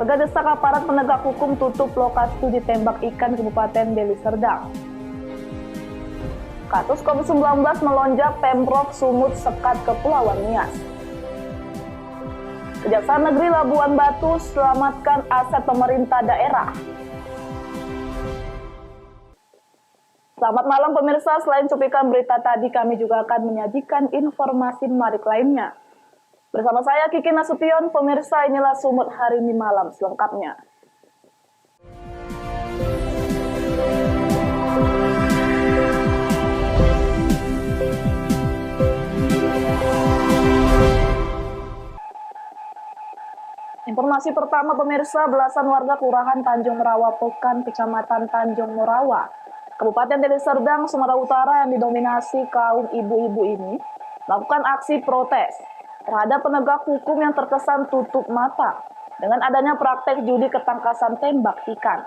Warga desak aparat penegak hukum tutup lokasi studi tembak ikan Kabupaten Deli Serdang. Kasus COVID-19 melonjak, Pemprov Sumut sekat Kepulauan Nias. Kejaksaan Negeri Labuan Batu selamatkan aset pemerintah daerah. Selamat malam pemirsa, selain cuplikan berita tadi kami juga akan menyajikan informasi menarik lainnya. Bersama saya Kiki Nasution, pemirsa inilah Sumut hari ini malam selengkapnya. Informasi pertama pemirsa, belasan warga Kelurahan Tanjung Merawa Pekan, Kecamatan Tanjung Merawa, Kabupaten Deli Serdang, Sumatera Utara yang didominasi kaum ibu-ibu ini melakukan aksi protes terhadap penegak hukum yang terkesan tutup mata dengan adanya praktek judi ketangkasan tembak ikan.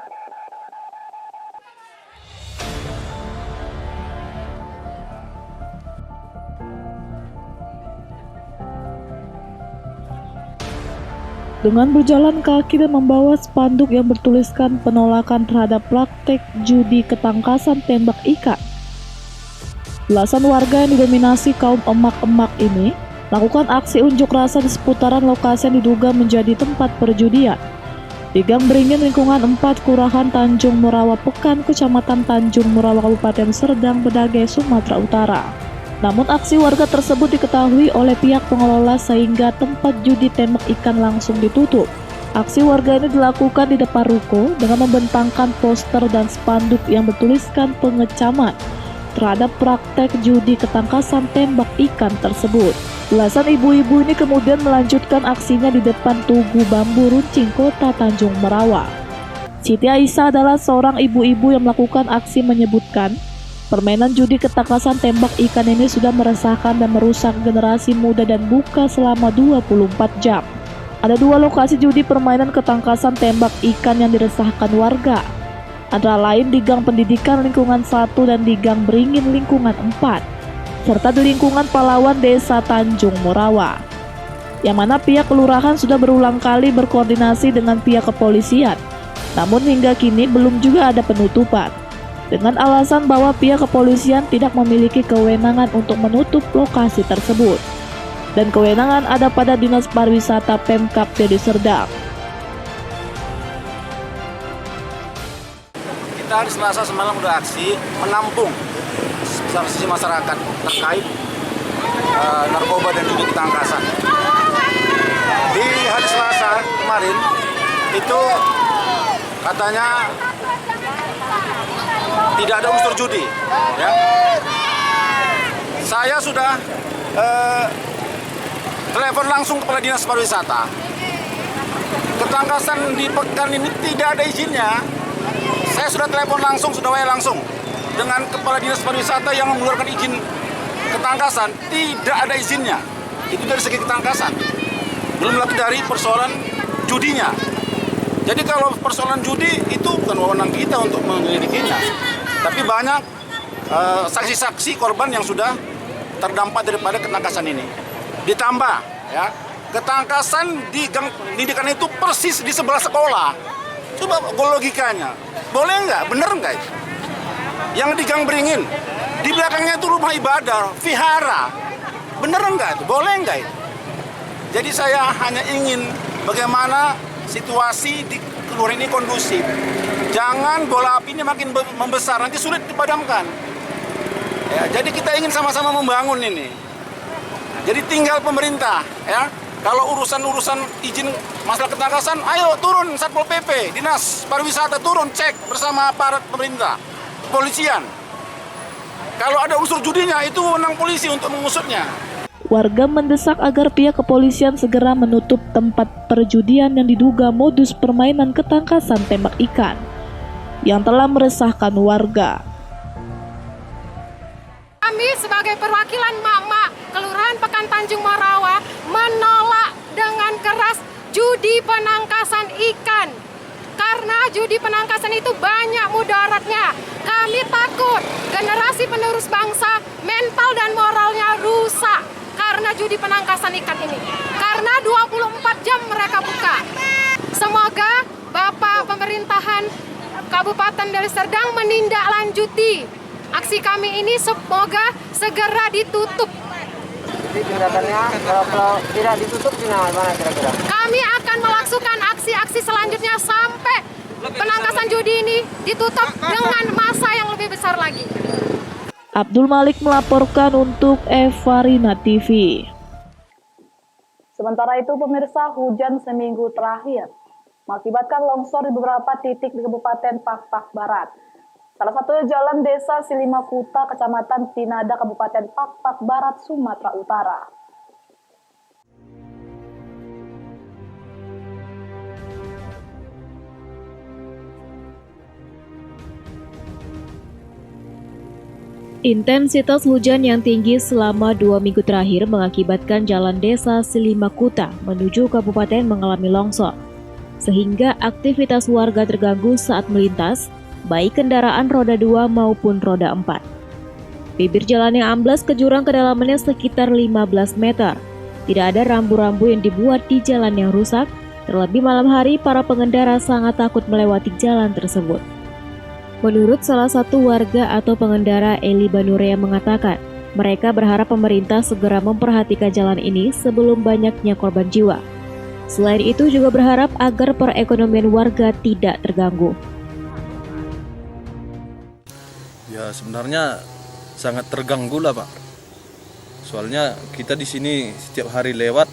Dengan berjalan kaki dan membawa spanduk yang bertuliskan penolakan terhadap praktek judi ketangkasan tembak ikan, belasan warga yang didominasi kaum emak-emak ini melakukan aksi unjuk rasa di seputaran lokasi yang diduga menjadi tempat perjudian di Gang Beringin lingkungan 4 Kelurahan Tanjung Merawa Pekan, Kecamatan Tanjung Merawa, Kabupaten Serdang Bedagai, Sumatera Utara. Namun aksi warga tersebut diketahui oleh pihak pengelola sehingga tempat judi tembak ikan langsung ditutup. Aksi warga ini dilakukan di depan ruko dengan membentangkan poster dan spanduk yang bertuliskan pengecaman terhadap praktek judi ketangkasan tembak ikan tersebut. Belasan ibu-ibu ini kemudian melanjutkan aksinya di depan Tugu Bambu Runcing, Kota Tanjung Merawa. Siti Aisyah adalah seorang ibu-ibu yang melakukan aksi menyebutkan, permainan judi ketangkasan tembak ikan ini sudah meresahkan dan merusak generasi muda dan buka selama 24 jam. Ada 2 lokasi judi permainan ketangkasan tembak ikan yang diresahkan warga, antara lain di Gang Pendidikan lingkungan 1 dan di Gang Beringin lingkungan 4, serta di lingkungan Pahlawan Desa Tanjung Merawa, yang mana pihak kelurahan sudah berulang kali berkoordinasi dengan pihak kepolisian, namun hingga kini belum juga ada penutupan, dengan alasan bahwa pihak kepolisian tidak memiliki kewenangan untuk menutup lokasi tersebut, dan kewenangan ada pada Dinas Pariwisata Pemkab Deli Serdang. Kita hari Selasa semalam udah aksi menampung sisi masyarakat terkait narkoba dan judi ketangkasan. Di hari Selasa kemarin itu katanya tidak ada unsur judi, ya. Saya sudah telepon langsung kepada Dinas Pariwisata. Ketangkasan di Pekan ini tidak ada izinnya. Saya sudah telepon langsung, sudah WA langsung dengan Kepala Dinas Pariwisata yang mengeluarkan izin ketangkasan, tidak ada izinnya. Itu dari segi ketangkasan. Belum lagi dari persoalan judinya. Jadi kalau persoalan judi itu bukan wewenang kita untuk menyelidikinya. Tapi banyak saksi-saksi korban yang sudah terdampak daripada ketangkasan ini. Ditambah, ya, ketangkasan di Gang Pendidikan itu persis di sebelah sekolah. Coba logikanya, boleh nggak? Bener nggak itu? Yang di Gang Beringin, di belakangnya itu rumah ibadah, vihara. Bener nggak itu? Boleh nggak itu? Jadi saya hanya ingin bagaimana situasi di kelurahan ini kondusif. Jangan bola api ini makin membesar, nanti sulit dipadamkan. Ya, jadi kita ingin sama-sama membangun ini. Jadi tinggal pemerintah, ya. Kalau urusan-urusan izin masalah ketangkasan, ayo turun Satpol PP, Dinas Pariwisata turun cek bersama aparat pemerintah, kepolisian. Kalau ada unsur judinya, itu wewenang polisi untuk mengusutnya. Warga mendesak agar pihak kepolisian segera menutup tempat perjudian yang diduga modus permainan ketangkasan tembak ikan yang telah meresahkan warga. Kami sebagai perwakilan mak-mak Kelurahan Pekan Tanjung Merawa menolak dengan keras judi penangkasan ikan. Karena judi penangkasan itu banyak mudaratnya. Kami takut generasi penerus bangsa mental dan moralnya rusak karena judi penangkasan ikan ini. Karena 24 jam mereka buka. Semoga semoga Bapak pemerintahan Kabupaten Deli Serdang menindaklanjuti aksi kami ini, semoga segera ditutup. Jadi tindakannya kalau tidak ditutup gimana kira-kira? Kami akan melakukan aksi-aksi selanjutnya sampai penangkasan judi ini ditutup dengan massa yang lebih besar lagi. Abdul Malik melaporkan untuk Evarina TV. Sementara itu, pemirsa, hujan seminggu terakhir mengakibatkan longsor di beberapa titik di Kabupaten Pak Barat. Salah satunya jalan Desa Silimakuta, Kecamatan Tinada, Kabupaten Pak Barat, Sumatera Utara. Intensitas hujan yang tinggi selama 2 minggu terakhir mengakibatkan jalan Desa Silimakuta menuju kabupaten mengalami longsor, sehingga aktivitas warga terganggu saat melintas, baik kendaraan roda 2 maupun roda 4. Bibir jalan yang amblas ke jurang kedalamannya sekitar 15 meter. Tidak ada rambu-rambu yang dibuat di jalan yang rusak, terlebih malam hari para pengendara sangat takut melewati jalan tersebut. Menurut salah satu warga atau pengendara, Eli Banurea mengatakan, mereka berharap pemerintah segera memperhatikan jalan ini sebelum banyaknya korban jiwa. Selain itu juga berharap agar perekonomian warga tidak terganggu. Ya sebenarnya sangat terganggu lah Pak. Soalnya kita di sini setiap hari lewat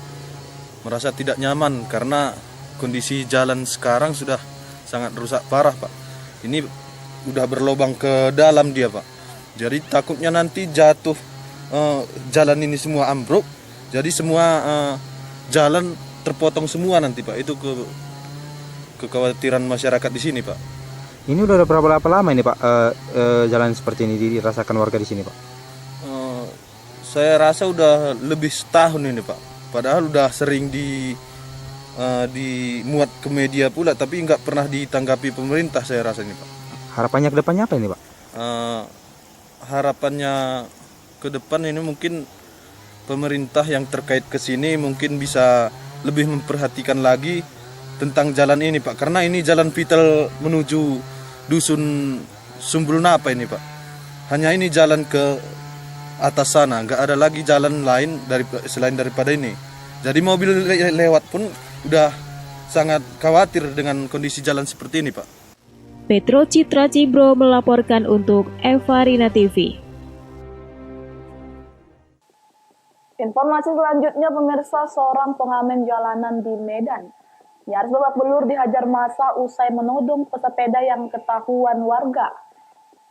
merasa tidak nyaman karena kondisi jalan sekarang sudah sangat rusak parah Pak. Ini udah berlobang ke dalam dia Pak. Jadi takutnya nanti jatuh jalan ini semua ambruk. Jadi semua jalan terpotong semua nanti Pak. Itu kekhawatiran masyarakat di sini Pak. Ini udah berapa lama ini Pak jalan seperti ini dirasakan warga di sini Pak? Saya rasa udah lebih setahun ini Pak. Padahal udah sering dimuat ke media pula, tapi nggak pernah ditanggapi pemerintah saya rasa ini Pak. Harapannya ke depannya apa ini Pak? Harapannya ke depan ini mungkin pemerintah yang terkait ke sini mungkin bisa lebih memperhatikan lagi tentang jalan ini Pak. Karena ini jalan vital menuju dusun Sumbul Napa ini Pak. Hanya ini jalan ke atas sana, nggak ada lagi jalan lain selain daripada ini. Jadi mobil lewat pun udah sangat khawatir dengan kondisi jalan seperti ini Pak. Petro Citra Cibro melaporkan untuk Evarina TV. Informasi selanjutnya, pemirsa, seorang pengamen jalanan di Medan nyaris babak belur dihajar massa usai menodong pesepeda yang ketahuan warga.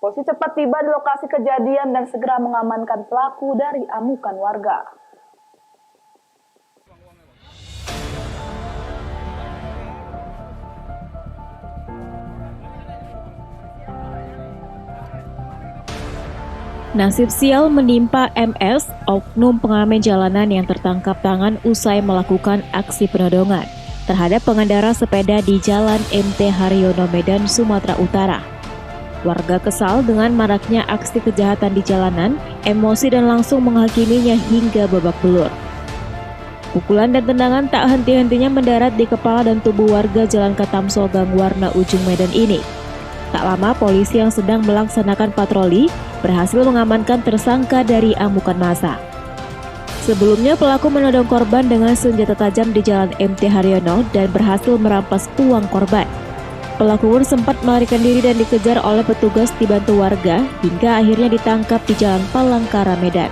Polisi cepat tiba di lokasi kejadian dan segera mengamankan pelaku dari amukan warga. Nasib sial menimpa MS, oknum pengamen jalanan yang tertangkap tangan usai melakukan aksi penodongan terhadap pengendara sepeda di Jalan MT Haryono, Medan, Sumatera Utara. Warga kesal dengan maraknya aksi kejahatan di jalanan, emosi dan langsung menghakiminya hingga babak belur. Pukulan dan tendangan tak henti-hentinya mendarat di kepala dan tubuh warga Jalan Katamso Gang Warna Ujung Medan ini. Tak lama polisi yang sedang melaksanakan patroli berhasil mengamankan tersangka dari amukan massa. Sebelumnya pelaku menodong korban dengan senjata tajam di Jalan MT Haryono dan berhasil merampas uang korban. Pelaku pun sempat melarikan diri dan dikejar oleh petugas dibantu warga hingga akhirnya ditangkap di Jalan Palangkara, Medan.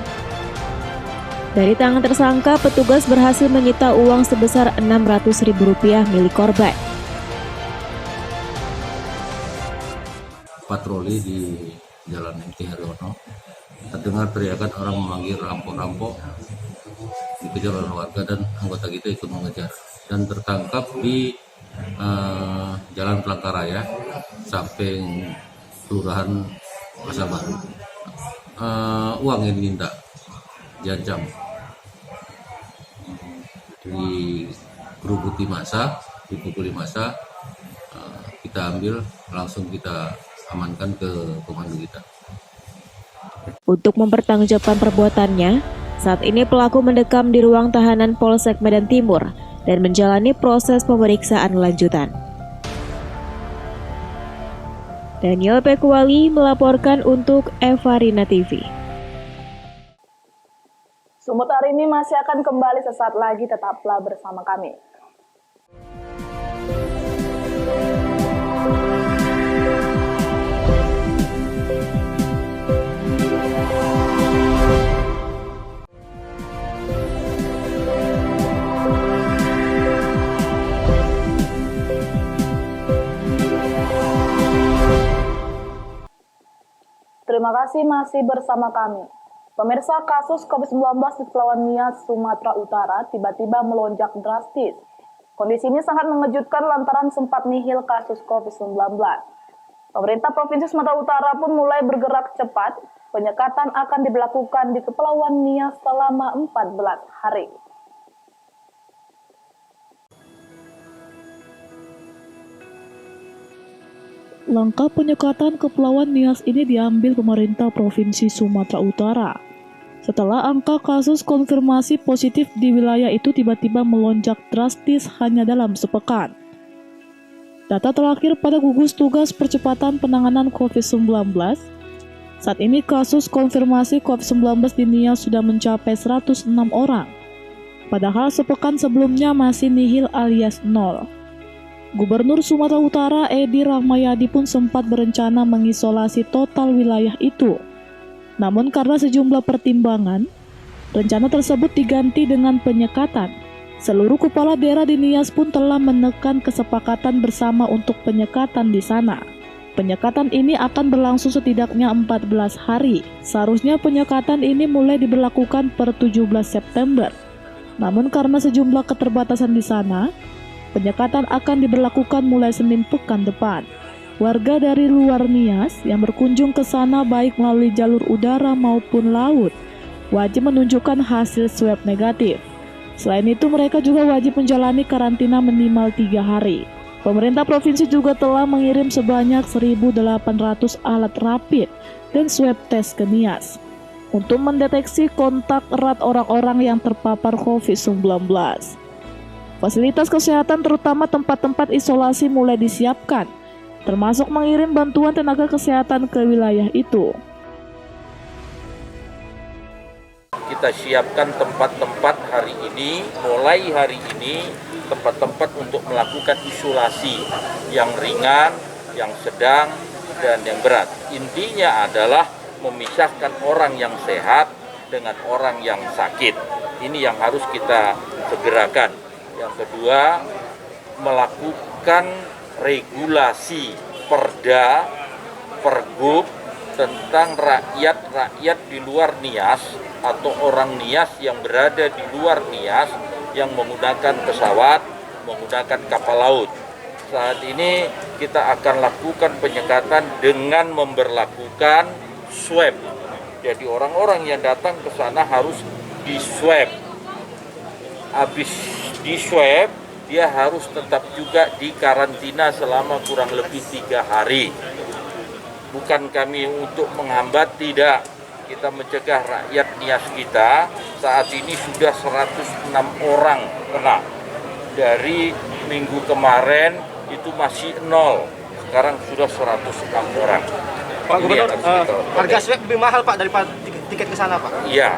Dari tangan tersangka, petugas berhasil menyita uang sebesar Rp600.000 milik korban. Patroli di Jalan MT Haryono, terdengar teriakan orang memanggil rampok-rampok, dikejar oleh warga dan anggota kita ikut mengejar dan tertangkap di Jalan Palangkaraya samping Kelurahan Pasar Baru. Uang yang diminta diancam, dikerubuti massa, dipukuli massa, kita ambil langsung kita amankan ke komando kita. Untuk mempertanggungjawabkan perbuatannya, saat ini pelaku mendekam di ruang tahanan Polsek Medan Timur dan menjalani proses pemeriksaan lanjutan. Daniel Pekuali melaporkan untuk Evarina TV. Sumut hari ini masih akan kembali sesaat lagi, tetaplah bersama kami. Terima kasih masih bersama kami. Pemirsa, kasus COVID-19 di Kepulauan Nias, Sumatera Utara tiba-tiba melonjak drastis. Kondisi ini sangat mengejutkan lantaran sempat nihil kasus COVID-19. Pemerintah Provinsi Sumatera Utara pun mulai bergerak cepat. Penyekatan akan diberlakukan di Kepulauan Nias selama 14 hari. Langkah penyekatan Kepulauan Nias ini diambil pemerintah Provinsi Sumatera Utara setelah angka kasus konfirmasi positif di wilayah itu tiba-tiba melonjak drastis hanya dalam sepekan. Data terakhir pada gugus tugas percepatan penanganan COVID-19, saat ini kasus konfirmasi COVID-19 di Nias sudah mencapai 106 orang, padahal sepekan sebelumnya masih nihil alias nol. Gubernur Sumatera Utara Edi Rahmayadi pun sempat berencana mengisolasi total wilayah itu. Namun karena sejumlah pertimbangan, rencana tersebut diganti dengan penyekatan. Seluruh kepala daerah di Nias pun telah menekan kesepakatan bersama untuk penyekatan di sana. Penyekatan ini akan berlangsung setidaknya 14 hari. Seharusnya penyekatan ini mulai diberlakukan per 17 September. Namun karena sejumlah keterbatasan di sana, penyekatan akan diberlakukan mulai Senin pekan depan. Warga dari luar Nias yang berkunjung ke sana baik melalui jalur udara maupun laut wajib menunjukkan hasil swab negatif. Selain itu mereka juga wajib menjalani karantina minimal 3 hari. Pemerintah provinsi juga telah mengirim sebanyak 1.800 alat rapid dan swab test ke Nias untuk mendeteksi kontak erat orang-orang yang terpapar COVID-19. Fasilitas kesehatan terutama tempat-tempat isolasi mulai disiapkan, termasuk mengirim bantuan tenaga kesehatan ke wilayah itu. Kita siapkan tempat-tempat hari ini, mulai hari ini, tempat-tempat untuk melakukan isolasi yang ringan, yang sedang, dan yang berat. Intinya adalah memisahkan orang yang sehat dengan orang yang sakit. Ini yang harus kita segerakan. Yang kedua, melakukan regulasi perda, pergub tentang rakyat di luar Nias atau orang Nias yang berada di luar Nias yang menggunakan pesawat, menggunakan kapal laut. Saat ini kita akan lakukan penyekatan dengan memberlakukan swab. Jadi orang-orang yang datang ke sana harus di-swab. Habis di-swab, dia harus tetap juga di karantina selama kurang lebih 3 hari. Bukan kami untuk menghambat, tidak. Kita mencegah rakyat Nias kita. Saat ini sudah 106 orang kena. Dari minggu kemarin itu masih 0. Sekarang sudah 106 orang. Pak Gubernur, harga swab lebih mahal Pak daripada tiket ke sana Pak? Iya,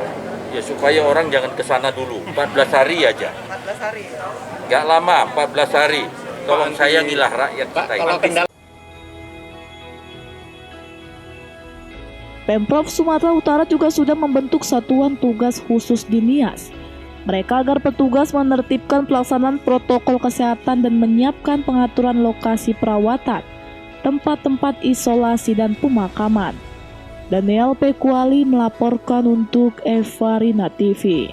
ya supaya orang jangan ke sana dulu. 14 hari aja. 14 hari. Nggak lama, 14 hari. Tolong sayangilah rakyat kita ini. Pemprov Sumatera Utara juga sudah membentuk satuan tugas khusus di Nias. Mereka agar petugas menertibkan pelaksanaan protokol kesehatan dan menyiapkan pengaturan lokasi perawatan, tempat-tempat isolasi dan pemakaman. Daniel Pekuali melaporkan untuk Evarina TV.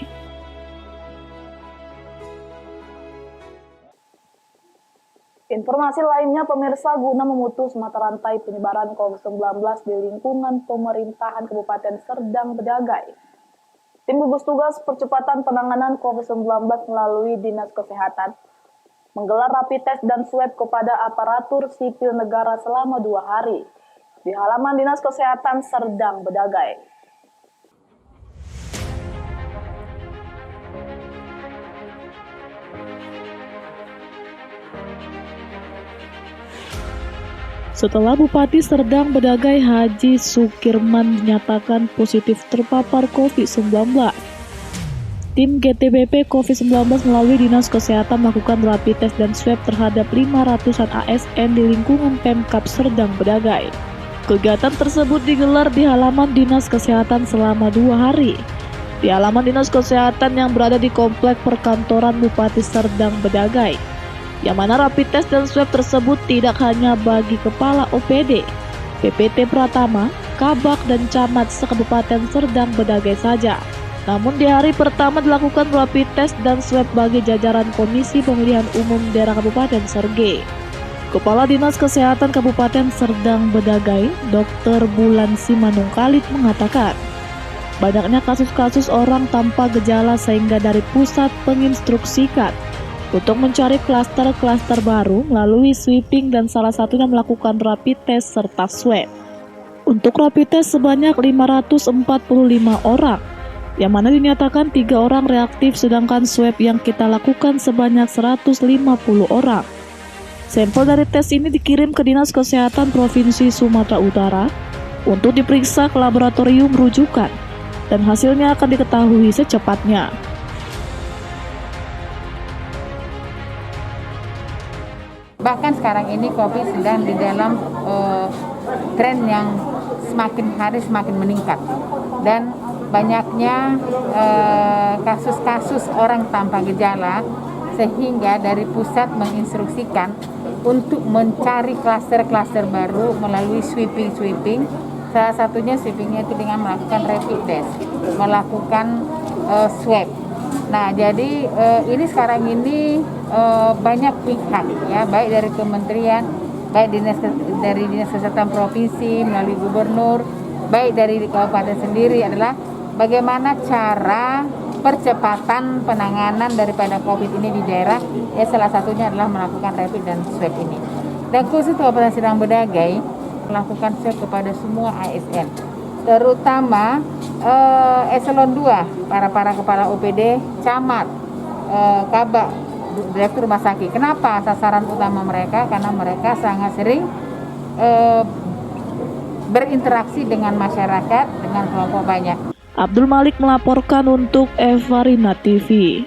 Informasi lainnya, pemirsa, guna memutus mata rantai penyebaran COVID-19 di lingkungan pemerintahan Kabupaten Serdang Bedagai, tim gugus tugas percepatan penanganan COVID-19 melalui Dinas Kesehatan menggelar rapid test dan swab kepada aparatur sipil negara selama 2 hari di halaman Dinas Kesehatan Serdang Bedagai. setelah Bupati Serdang Bedagai Haji Sukirman dinyatakan positif terpapar COVID-19. Tim GTBP COVID-19 melalui Dinas Kesehatan melakukan rapid test dan swab terhadap 500-an ASN di lingkungan Pemkab Serdang Bedagai. Kegiatan tersebut digelar di halaman Dinas Kesehatan selama 2 hari. Di halaman Dinas Kesehatan yang berada di Komplek Perkantoran Bupati Serdang Bedagai, yang mana rapid test dan swab tersebut tidak hanya bagi Kepala OPD, PPT Pratama, Kabak, dan Camat se-Kabupaten Serdang Bedagai saja. Namun di hari pertama dilakukan rapid test dan swab bagi jajaran Komisi Pemilihan Umum Daerah Kabupaten Serge. Kepala Dinas Kesehatan Kabupaten Serdang Bedagai, Dr. Bulan Simanung Khalid mengatakan, banyaknya kasus-kasus orang tanpa gejala sehingga dari pusat menginstruksikan untuk mencari klaster-klaster baru melalui sweeping dan salah satunya melakukan rapid test serta swab. Untuk rapid test sebanyak 545 orang, yang mana dinyatakan 3 orang reaktif, sedangkan swab yang kita lakukan sebanyak 150 orang. Sampel dari tes ini dikirim ke Dinas Kesehatan Provinsi Sumatera Utara untuk diperiksa ke laboratorium rujukan, dan hasilnya akan diketahui secepatnya. Bahkan sekarang ini COVID sedang di dalam tren yang semakin hari semakin meningkat, dan banyaknya kasus-kasus orang tanpa gejala, sehingga dari pusat menginstruksikan untuk mencari klaster-klaster baru melalui sweeping. Salah satunya sweepingnya itu dengan melakukan rapid test, melakukan swab. Nah, jadi ini sekarang ini banyak pihak, ya, baik dari kementerian, baik dari Dinas Kesehatan Provinsi melalui gubernur, baik dari kabupaten sendiri adalah bagaimana cara percepatan penanganan daripada COVID ini di daerah, ya salah satunya adalah melakukan rapid dan swab ini. Dan khusus Kabupaten Serdang Bedagai melakukan swab kepada semua ASN, terutama eselon 2, para kepala OPD, camat, kabak, direktur rumah sakit. Kenapa sasaran utama mereka? Karena mereka sangat sering berinteraksi dengan masyarakat, dengan kelompok banyak. Abdul Malik melaporkan untuk Evarina TV.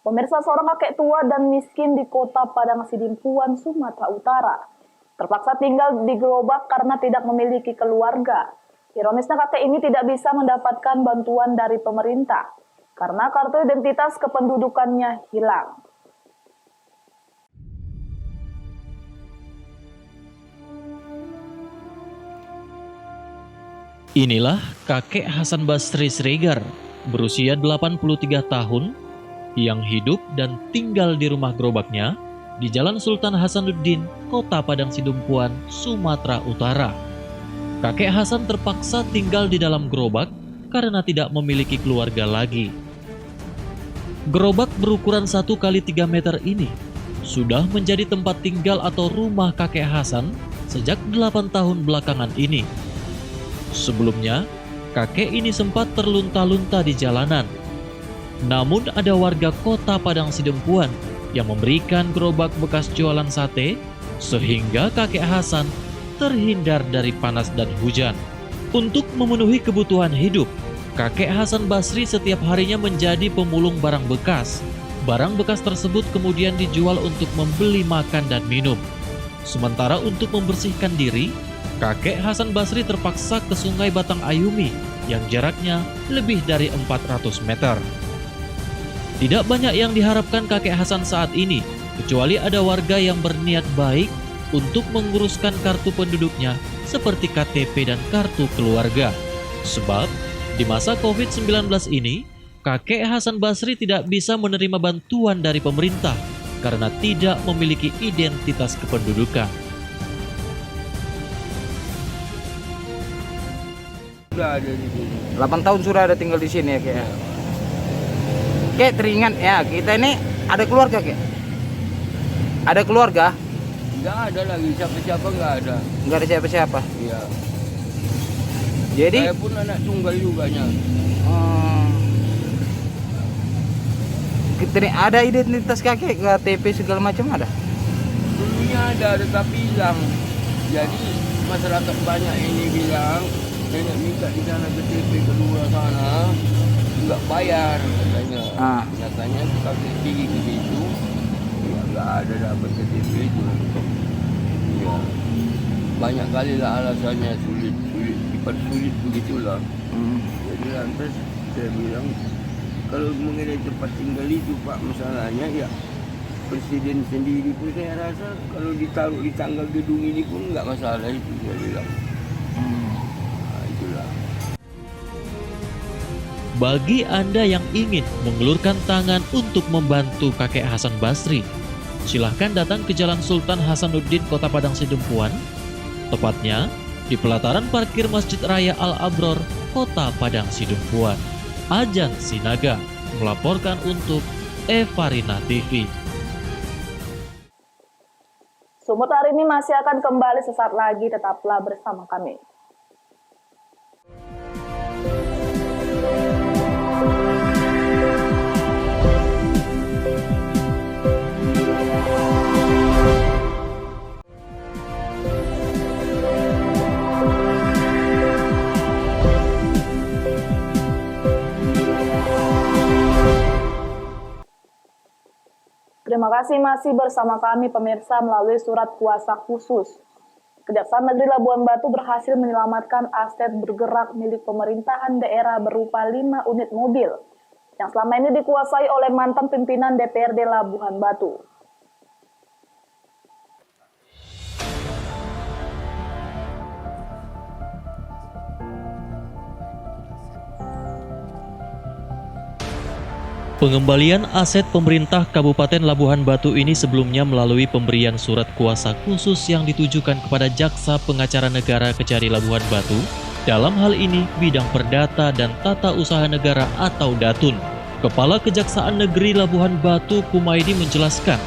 Pemirsa, seorang kakek tua dan miskin di kota Padang Sidimpuan, Sumatera Utara terpaksa tinggal di gerobak karena tidak memiliki keluarga. Ironisnya kakek ini tidak bisa mendapatkan bantuan dari pemerintah karena kartu identitas kependudukannya hilang. Inilah kakek Hasan Basri Sregar, berusia 83 tahun, yang hidup dan tinggal di rumah gerobaknya di Jalan Sultan Hasanuddin, Kota Padang Sidimpuan, Sumatera Utara. Kakek Hasan terpaksa tinggal di dalam gerobak karena tidak memiliki keluarga lagi. Gerobak berukuran 1 kali 3 meter ini sudah menjadi tempat tinggal atau rumah kakek Hasan sejak 8 tahun belakangan ini. Sebelumnya, kakek ini sempat terlunta-lunta di jalanan. Namun ada warga Kota Padang Sidimpuan yang memberikan gerobak bekas jualan sate sehingga kakek Hasan terhindar dari panas dan hujan. Untuk memenuhi kebutuhan hidup, kakek Hasan Basri setiap harinya menjadi pemulung barang bekas. Barang bekas tersebut kemudian dijual untuk membeli makan dan minum. Sementara untuk membersihkan diri, kakek Hasan Basri terpaksa ke Sungai Batang Ayumi yang jaraknya lebih dari 400 meter. Tidak banyak yang diharapkan kakek Hasan saat ini, kecuali ada warga yang berniat baik untuk menguruskan kartu penduduknya seperti KTP dan kartu keluarga. Sebab di masa COVID-19 ini, kakek Hasan Basri tidak bisa menerima bantuan dari pemerintah karena tidak memiliki identitas kependudukan. Sudah ada di sini. 8 tahun sudah ada tinggal di sini ya, Kek. Kek, teringat ya, kita ini ada keluarga, Kek. Ada keluarga? Nggak ada lagi, siapa-siapa nggak ada. Nggak ada siapa-siapa? Iya. Jadi? Saya pun anak tunggal juga nya. Ada identitas kakek, KTP segala macam ada? Dulunya ada tapi hilang. Jadi masyarakat banyak ini bilang nenek minta di sana KTP kedua sana nggak bayar katanya. Nyatanya kakek pergi ke situ, ya nggak ada dapat KTP itu. Ya, banyak kali lah alasannya sulit dipersulit begitulah. Jadi lantas saya bilang kalau mengenai tempat tinggal itu Pak, masalahnya ya Presiden sendiri pun saya rasa kalau ditaruh di tangga gedung ini pun nggak masalah itu saya bilang. Nah, itulah. Bagi Anda yang ingin mengulurkan tangan untuk membantu kakek Hasan Basri, silahkan datang ke Jalan Sultan Hasanuddin, Kota Padang Sidempuan, tepatnya di pelataran parkir Masjid Raya Al-Abror, Kota Padang Sidempuan. Ajan Sinaga melaporkan untuk Evarina TV. Sumut hari ini masih akan kembali sesaat lagi, tetaplah bersama kami. Terima kasih masih bersama kami pemirsa melalui surat kuasa khusus. Kejaksaan Negeri Labuan Batu berhasil menyelamatkan aset bergerak milik pemerintahan daerah berupa 5 unit mobil yang selama ini dikuasai oleh mantan pimpinan DPRD Labuhan Batu. Pengembalian aset pemerintah Kabupaten Labuhan Batu ini sebelumnya melalui pemberian surat kuasa khusus yang ditujukan kepada Jaksa Pengacara Negara Kejari Labuhan Batu, dalam hal ini bidang perdata dan tata usaha negara atau Datun. Kepala Kejaksaan Negeri Labuhan Batu Kumaidi menjelaskan,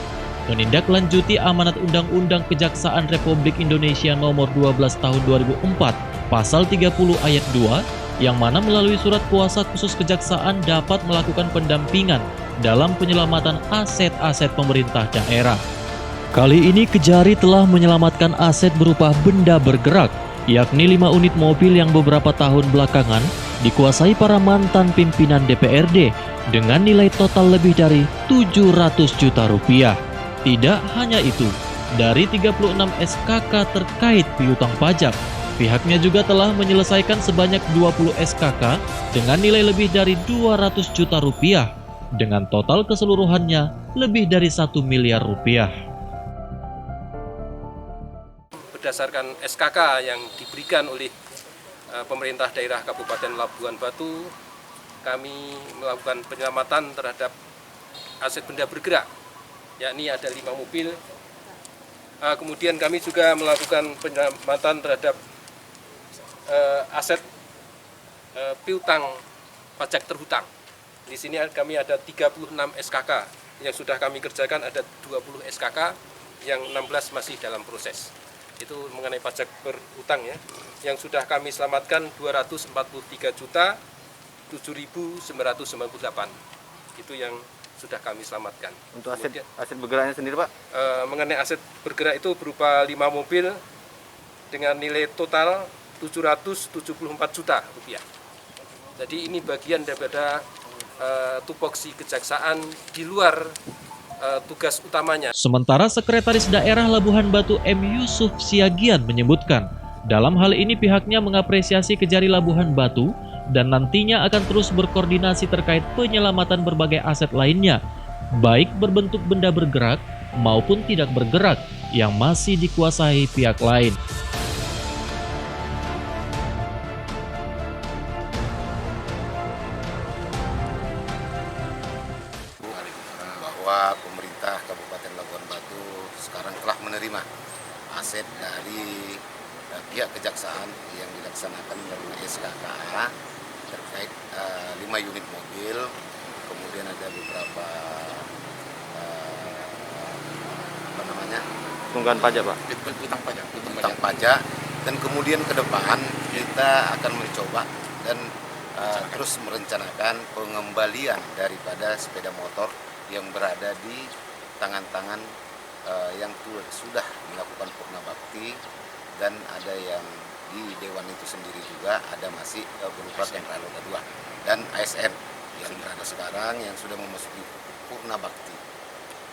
menindaklanjuti amanat Undang-Undang Kejaksaan Republik Indonesia Nomor 12 Tahun 2004, Pasal 30 Ayat 2, yang mana melalui surat kuasa khusus kejaksaan dapat melakukan pendampingan dalam penyelamatan aset-aset pemerintah daerah. Kali ini Kejari telah menyelamatkan aset berupa benda bergerak, yakni 5 unit mobil yang beberapa tahun belakangan dikuasai para mantan pimpinan DPRD dengan nilai total lebih dari 700 juta rupiah. Tidak hanya itu, dari 36 SKK terkait piutang pajak, pihaknya juga telah menyelesaikan sebanyak 20 SKK dengan nilai lebih dari 200 juta rupiah, dengan total keseluruhannya lebih dari 1 miliar rupiah. Berdasarkan SKK yang diberikan oleh pemerintah daerah Kabupaten Labuhan Batu, kami melakukan penyelamatan terhadap aset benda bergerak, yakni ada 5 mobil. Kemudian kami juga melakukan penyelamatan terhadap aset piutang pajak terhutang. Di sini kami ada 36 SKK yang sudah kami kerjakan, ada 20 SKK yang 16 masih dalam proses. Itu mengenai pajak berhutang ya. Yang sudah kami selamatkan 243.007.998. Itu yang sudah kami selamatkan. Untuk aset bergeraknya sendiri Pak? Mengenai aset bergerak itu berupa 5 mobil dengan nilai total 774 juta rupiah. Jadi ini bagian daripada tupoksi kejaksaan di luar tugas utamanya. Sementara Sekretaris Daerah Labuhan Batu M. Yusuf Siagian menyebutkan, dalam hal ini pihaknya mengapresiasi Kejari Labuhan Batu dan nantinya akan terus berkoordinasi terkait penyelamatan berbagai aset lainnya, baik berbentuk benda bergerak maupun tidak bergerak yang masih dikuasai pihak lain. Bahwa pemerintah Kabupaten Labuhan Batu sekarang telah menerima aset dari pihak kejaksaan yang dilaksanakan melalui SKK terkait 5 unit mobil, kemudian ada beberapa tunggakan pajak Pak? Piutang pajak, dan kemudian ke depan kita akan mencoba dan terus merencanakan pengembalian daripada sepeda motor yang berada di tangan-tangan yang sudah melakukan purna bakti, dan ada yang di Dewan itu sendiri juga ada masih berupa kendaraan roda 2 dan ASN yang berada sekarang yang sudah memasuki purna bakti.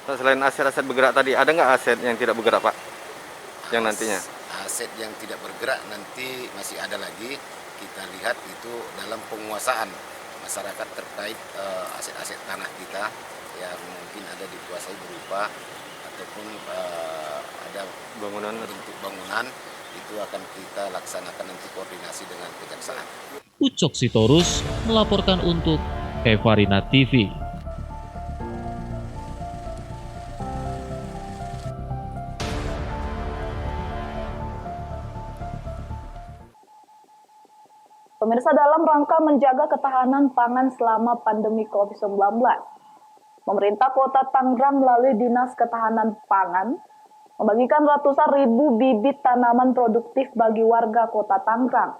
Selain aset-aset bergerak tadi, ada nggak aset yang tidak bergerak, Pak? Yang nantinya? Aset yang tidak bergerak nanti masih ada lagi. Kita lihat itu dalam penguasaan masyarakat terkait aset-aset tanah kita yang mungkin ada dikuasai berupa ataupun ada bentuk bangunan, itu akan kita laksanakan nanti koordinasi dengan kejaksaan. Ucok Sitorus melaporkan untuk Kevarina TV. Pemirsa, dalam rangka menjaga ketahanan pangan selama pandemi COVID-19, pemerintah Kota Tangerang melalui Dinas Ketahanan Pangan membagikan ratusan ribu bibit tanaman produktif bagi warga Kota Tangerang.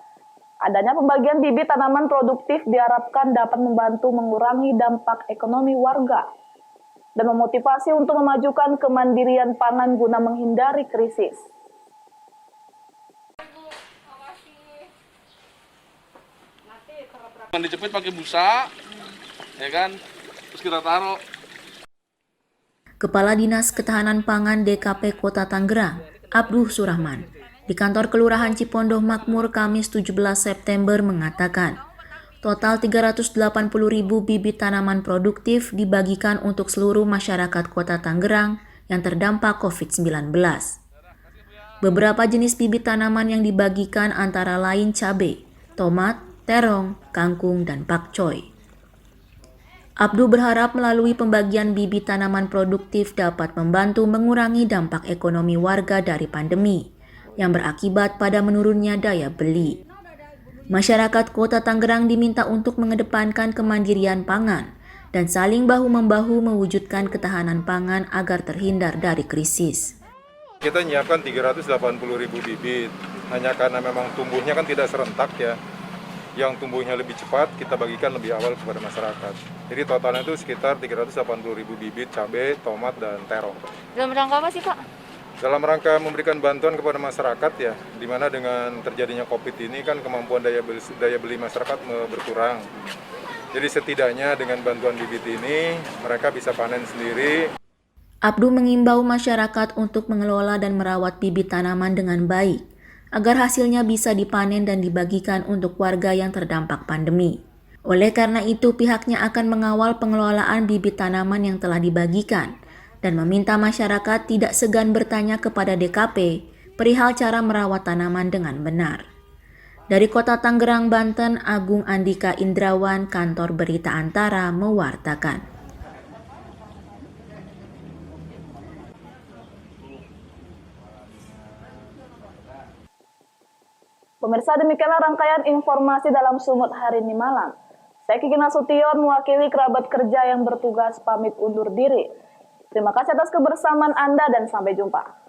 Adanya pembagian bibit tanaman produktif diharapkan dapat membantu mengurangi dampak ekonomi warga dan memotivasi untuk memajukan kemandirian pangan guna menghindari krisis. Dijepit pakai busa, ya kan? Terus kita taruh. Kepala Dinas Ketahanan Pangan DKP Kota Tangerang, Abduh Surahman, di kantor Kelurahan Cipondoh Makmur Kamis 17 September mengatakan, total 380.000 bibit tanaman produktif dibagikan untuk seluruh masyarakat Kota Tangerang yang terdampak COVID-19. Beberapa jenis bibit tanaman yang dibagikan antara lain cabai, tomat, terong, kangkung, dan pakcoy. Abdu berharap melalui pembagian bibit tanaman produktif dapat membantu mengurangi dampak ekonomi warga dari pandemi yang berakibat pada menurunnya daya beli. Masyarakat Kota Tangerang diminta untuk mengedepankan kemandirian pangan dan saling bahu-membahu mewujudkan ketahanan pangan agar terhindar dari krisis. Kita menyiapkan 380.000 bibit, hanya karena memang tumbuhnya kan tidak serentak ya. Yang tumbuhnya lebih cepat kita bagikan lebih awal kepada masyarakat. Jadi totalnya itu sekitar 380.000 bibit cabai, tomat, dan terong. Dalam rangka apa sih, Pak? Dalam rangka memberikan bantuan kepada masyarakat ya, di mana dengan terjadinya COVID ini kan kemampuan daya beli masyarakat berkurang. Jadi setidaknya dengan bantuan bibit ini mereka bisa panen sendiri. Abdu mengimbau masyarakat untuk mengelola dan merawat bibit tanaman dengan baik agar hasilnya bisa dipanen dan dibagikan untuk warga yang terdampak pandemi. Oleh karena itu, pihaknya akan mengawal pengelolaan bibit tanaman yang telah dibagikan dan meminta masyarakat tidak segan bertanya kepada DKP perihal cara merawat tanaman dengan benar. Dari Kota Tangerang, Banten, Agung Andika Indrawan, Kantor Berita Antara mewartakan. Pemirsa, demikianlah rangkaian informasi dalam Sumut hari ini malam. Saya Kiki Nasution mewakili kerabat kerja yang bertugas pamit undur diri. Terima kasih atas kebersamaan Anda dan sampai jumpa.